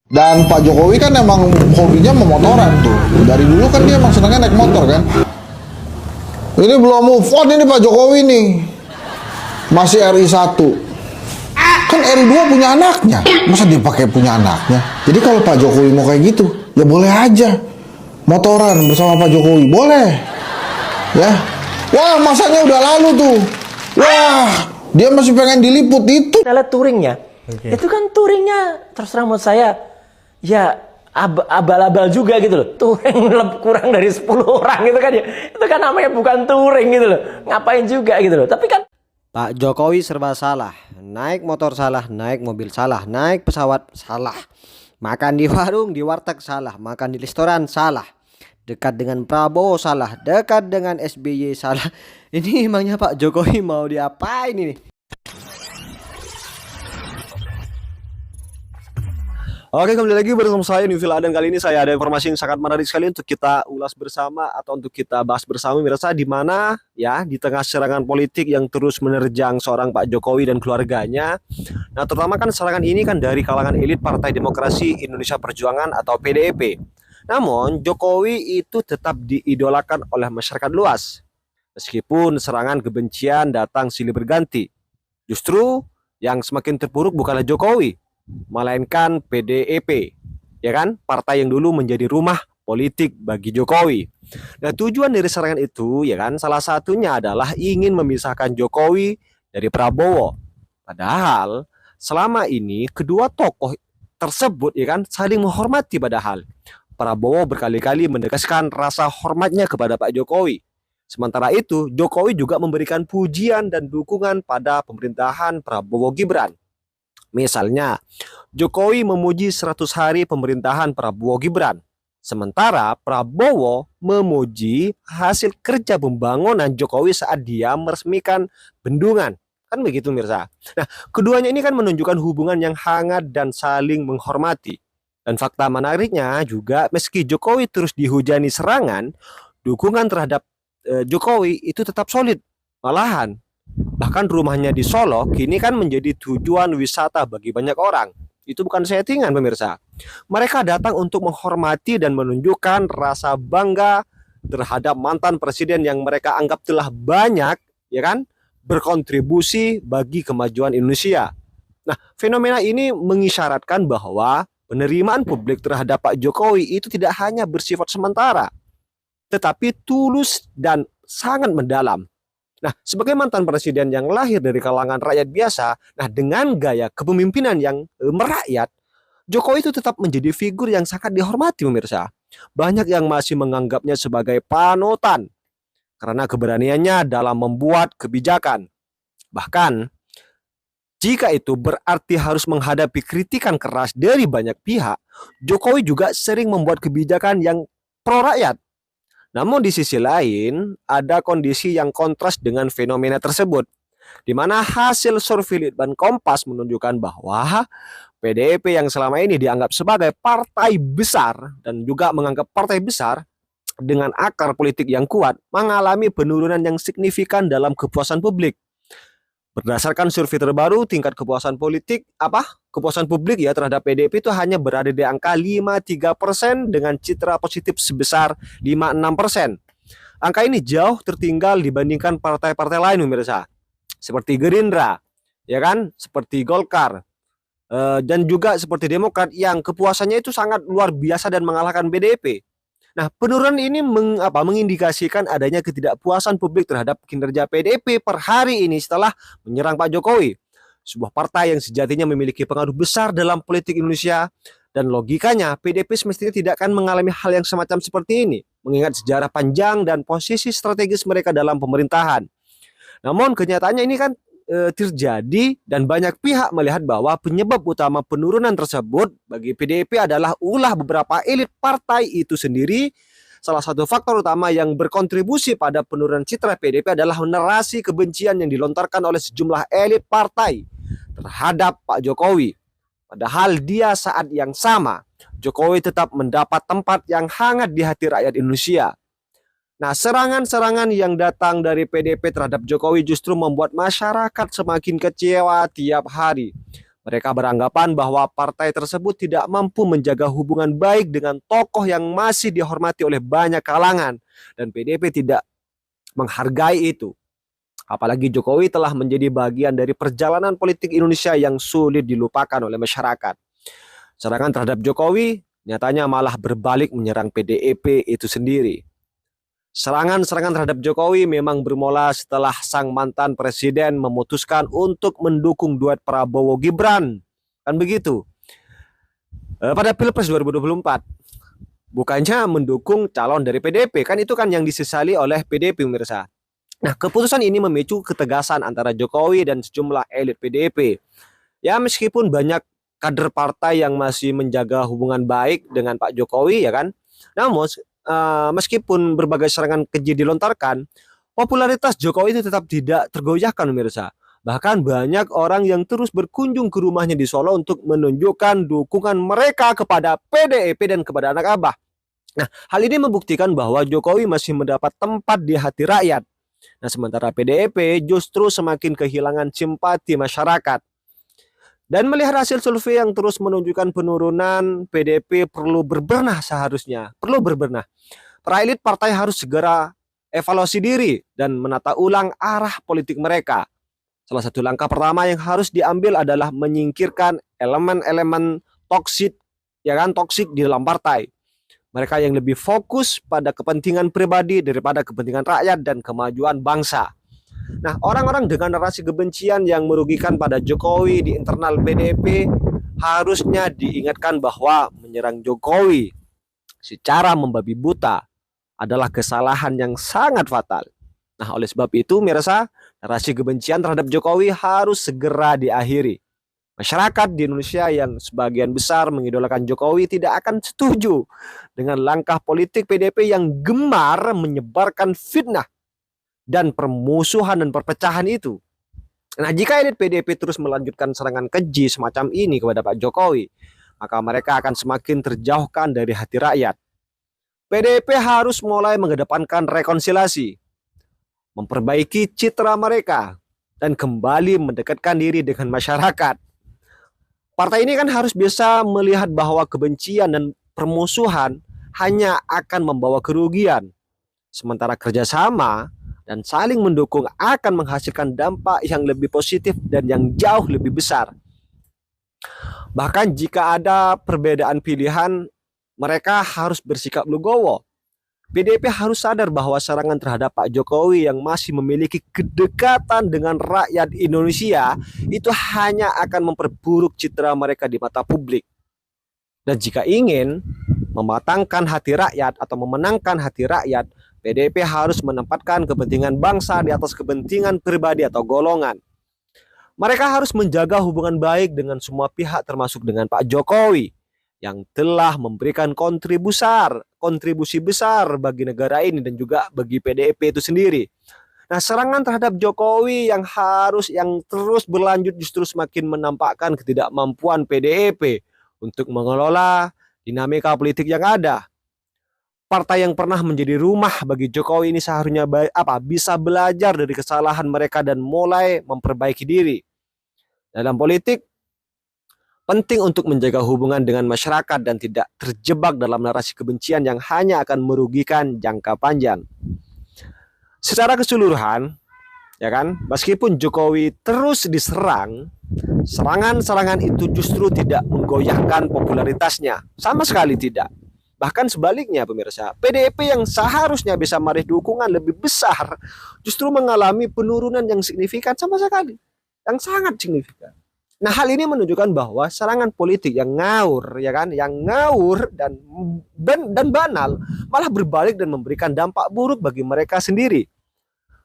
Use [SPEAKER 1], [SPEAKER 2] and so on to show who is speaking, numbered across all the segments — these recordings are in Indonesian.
[SPEAKER 1] Dan Pak Jokowi kan emang hobinya memotoran tuh. Dari dulu kan dia emang senangnya naik motor kan. Ini belum move on ini Pak Jokowi nih. Masih RI 1. Kan RI 2 punya anaknya. Masa dia pakai punya anaknya? Jadi kalau Pak Jokowi mau kayak gitu, ya boleh aja. Motoran bersama Pak Jokowi, boleh. Ya. Wah, masanya udah lalu tuh. Wah, dia masih pengen diliput itu.
[SPEAKER 2] Kita lihat touringnya. Itu kan touringnya terus terang menurut saya ya abal-abal juga gitu loh. Touring kurang dari 10 orang gitu kan ya. Itu kan namanya bukan touring gitu loh. Ngapain juga gitu loh. Tapi kan
[SPEAKER 3] Pak Jokowi serba salah. Naik motor salah, naik mobil salah, naik pesawat salah. Makan di warung, di warteg salah, makan di restoran salah. Dekat dengan Prabowo salah, dekat dengan SBY salah. Ini emangnya Pak Jokowi mau diapain ini? Oke, kembali lagi bersama saya Nufila, dan kali ini saya ada informasi yang sangat menarik sekali untuk kita ulas bersama atau untuk kita bahas bersama mirsa, di mana ya di tengah serangan politik yang terus menerjang seorang Pak Jokowi dan keluarganya. Nah, terutama kan serangan ini kan dari kalangan elit Partai Demokrasi Indonesia Perjuangan atau PDIP. Namun Jokowi itu tetap diidolakan oleh masyarakat luas. Meskipun serangan kebencian datang silih berganti. Justru yang semakin terpuruk bukanlah Jokowi, melainkan PDIP, ya kan? Partai yang dulu menjadi rumah politik bagi Jokowi. Nah, tujuan dari serangan itu, ya kan, salah satunya adalah ingin memisahkan Jokowi dari Prabowo. Padahal selama ini kedua tokoh tersebut, ya kan, saling menghormati. Padahal Prabowo berkali-kali menegaskan rasa hormatnya kepada Pak Jokowi. Sementara itu, Jokowi juga memberikan pujian dan dukungan pada pemerintahan Prabowo Gibran. Misalnya, Jokowi memuji 100 hari pemerintahan Prabowo Gibran. Sementara Prabowo memuji hasil kerja pembangunan Jokowi saat dia meresmikan bendungan. Kan begitu mirsa. Nah, keduanya ini kan menunjukkan hubungan yang hangat dan saling menghormati. Dan fakta menariknya juga, meski Jokowi terus dihujani serangan, dukungan terhadap Jokowi itu tetap solid. Malahan bahkan rumahnya di Solo kini kan menjadi tujuan wisata bagi banyak orang. Itu bukan settingan pemirsa. Mereka datang untuk menghormati dan menunjukkan rasa bangga terhadap mantan presiden yang mereka anggap telah banyak, ya kan, berkontribusi bagi kemajuan Indonesia. Nah, fenomena ini mengisyaratkan bahwa penerimaan publik terhadap Pak Jokowi itu tidak hanya bersifat sementara, tetapi tulus dan sangat mendalam. Nah, sebagai mantan presiden yang lahir dari kalangan rakyat biasa, nah dengan gaya kepemimpinan yang merakyat, Jokowi itu tetap menjadi figur yang sangat dihormati pemirsa. Banyak yang masih menganggapnya sebagai panutan karena keberaniannya dalam membuat kebijakan. Bahkan jika itu berarti harus menghadapi kritikan keras dari banyak pihak, Jokowi juga sering membuat kebijakan yang pro rakyat. Namun di sisi lain, ada kondisi yang kontras dengan fenomena tersebut, di mana hasil survei Litbang Kompas menunjukkan bahwa PDIP yang selama ini dianggap sebagai partai besar dan juga menganggap partai besar dengan akar politik yang kuat, mengalami penurunan yang signifikan dalam kepuasan publik. Berdasarkan survei terbaru, tingkat kepuasan publik ya terhadap PDIP itu hanya berada di angka 53% dengan citra positif sebesar 56%. Angka ini jauh tertinggal dibandingkan partai-partai lain pemirsa, seperti Gerindra, ya kan, seperti Golkar, dan juga seperti Demokrat yang kepuasannya itu sangat luar biasa dan mengalahkan PDIP. Nah, penurunan ini mengindikasikan adanya ketidakpuasan publik terhadap kinerja PDIP per hari ini setelah menyerang Pak Jokowi. Sebuah partai yang sejatinya memiliki pengaruh besar dalam politik Indonesia, dan logikanya PDIP semestinya tidak akan mengalami hal yang semacam seperti ini, mengingat sejarah panjang dan posisi strategis mereka dalam pemerintahan. Namun kenyataannya ini kan terjadi, dan banyak pihak melihat bahwa penyebab utama penurunan tersebut bagi PDIP adalah ulah beberapa elit partai itu sendiri. Salah satu faktor utama yang berkontribusi pada penurunan citra PDIP adalah narasi kebencian yang dilontarkan oleh sejumlah elit partai terhadap Pak Jokowi. Padahal dia saat yang sama, Jokowi tetap mendapat tempat yang hangat di hati rakyat Indonesia. Nah, serangan-serangan yang datang dari PDIP terhadap Jokowi justru membuat masyarakat semakin kecewa tiap hari. Mereka beranggapan bahwa partai tersebut tidak mampu menjaga hubungan baik dengan tokoh yang masih dihormati oleh banyak kalangan, dan PDIP tidak menghargai itu. Apalagi Jokowi telah menjadi bagian dari perjalanan politik Indonesia yang sulit dilupakan oleh masyarakat. Serangan terhadap Jokowi nyatanya malah berbalik menyerang PDIP itu sendiri. Serangan-serangan terhadap Jokowi memang bermula setelah sang mantan presiden memutuskan untuk mendukung duet Prabowo Gibran. Kan begitu. Pada Pilpres 2024. Bukannya mendukung calon dari PDIP. Kan itu kan yang disesali oleh PDIP, pemirsa. Nah, keputusan ini memicu ketegasan antara Jokowi dan sejumlah elit PDIP. Ya, meskipun banyak kader partai yang masih menjaga hubungan baik dengan Pak Jokowi, ya kan. Namun meskipun berbagai serangan keji dilontarkan, popularitas Jokowi itu tetap tidak tergoyahkan, pemirsa. Bahkan banyak orang yang terus berkunjung ke rumahnya di Solo untuk menunjukkan dukungan mereka kepada PDIP dan kepada anak Abah. Nah, hal ini membuktikan bahwa Jokowi masih mendapat tempat di hati rakyat. Nah, sementara PDIP justru semakin kehilangan simpati masyarakat. Dan melihat hasil survei yang terus menunjukkan penurunan, PDIP perlu berbenah seharusnya. Perlu berbenah. Para elit partai harus segera evaluasi diri dan menata ulang arah politik mereka. Salah satu langkah pertama yang harus diambil adalah menyingkirkan elemen-elemen toksik, ya kan, toksik di dalam partai. Mereka yang lebih fokus pada kepentingan pribadi daripada kepentingan rakyat dan kemajuan bangsa. Nah, orang-orang dengan narasi kebencian yang merugikan pada Jokowi di internal PDIP harusnya diingatkan bahwa menyerang Jokowi secara membabi buta adalah kesalahan yang sangat fatal. Nah, oleh sebab itu, mirsa, narasi kebencian terhadap Jokowi harus segera diakhiri. Masyarakat di Indonesia yang sebagian besar mengidolakan Jokowi tidak akan setuju dengan langkah politik PDIP yang gemar menyebarkan fitnah dan permusuhan dan perpecahan itu. Nah, jika elit PDIP terus melanjutkan serangan keji semacam ini kepada Pak Jokowi, maka mereka akan semakin terjauhkan dari hati rakyat. PDIP harus mulai mengedepankan rekonsiliasi, memperbaiki citra mereka, dan kembali mendekatkan diri dengan masyarakat. Partai ini kan harus bisa melihat bahwa kebencian dan permusuhan hanya akan membawa kerugian, sementara kerjasama dan saling mendukung akan menghasilkan dampak yang lebih positif dan yang jauh lebih besar. Bahkan jika ada perbedaan pilihan, mereka harus bersikap legowo. PDIP harus sadar bahwa serangan terhadap Pak Jokowi yang masih memiliki kedekatan dengan rakyat Indonesia itu hanya akan memperburuk citra mereka di mata publik. Dan jika ingin mematangkan hati rakyat atau memenangkan hati rakyat, PDIP harus menempatkan kepentingan bangsa di atas kepentingan pribadi atau golongan. Mereka harus menjaga hubungan baik dengan semua pihak termasuk dengan Pak Jokowi yang telah memberikan kontribusi besar bagi negara ini dan juga bagi PDIP itu sendiri. Nah, serangan terhadap Jokowi yang terus berlanjut justru semakin menampakkan ketidakmampuan PDIP untuk mengelola dinamika politik yang ada. Partai yang pernah menjadi rumah bagi Jokowi ini seharusnya bisa belajar dari kesalahan mereka dan mulai memperbaiki diri. Dalam politik, penting untuk menjaga hubungan dengan masyarakat dan tidak terjebak dalam narasi kebencian yang hanya akan merugikan jangka panjang. Secara keseluruhan, ya kan, meskipun Jokowi terus diserang, serangan-serangan itu justru tidak menggoyahkan popularitasnya, sama sekali tidak. Bahkan sebaliknya, pemirsa, PDIP yang seharusnya bisa meraih dukungan lebih besar justru mengalami penurunan yang signifikan sama sekali, yang sangat signifikan. Nah, hal ini menunjukkan bahwa serangan politik yang ngawur, ya kan, yang ngawur dan banal malah berbalik dan memberikan dampak buruk bagi mereka sendiri.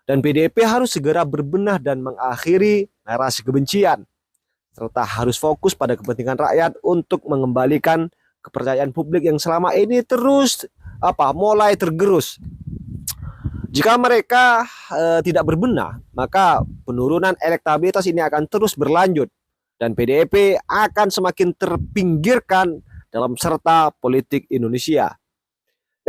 [SPEAKER 3] Dan PDIP harus segera berbenah dan mengakhiri narasi kebencian, serta harus fokus pada kepentingan rakyat untuk mengembalikan kepercayaan publik yang selama ini terus mulai tergerus. Jika mereka tidak berbenah, maka penurunan elektabilitas ini akan terus berlanjut dan PDIP akan semakin terpinggirkan dalam serta politik Indonesia.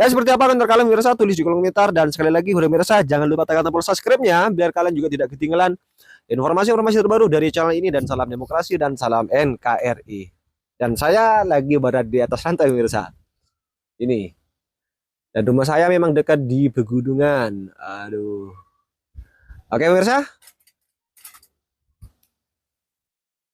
[SPEAKER 3] Ya seperti apa komentar kalian pemirsa, tulis di kolom komentar. Dan sekali lagi pemirsa, jangan lupa tekan tombol subscribe-nya biar kalian juga tidak ketinggalan informasi-informasi terbaru dari channel ini. Dan salam demokrasi dan salam NKRI. Dan saya lagi berada di atas lantai pemirsa. Ini. Dan rumah saya memang dekat di pegunungan. Aduh. Oke pemirsa,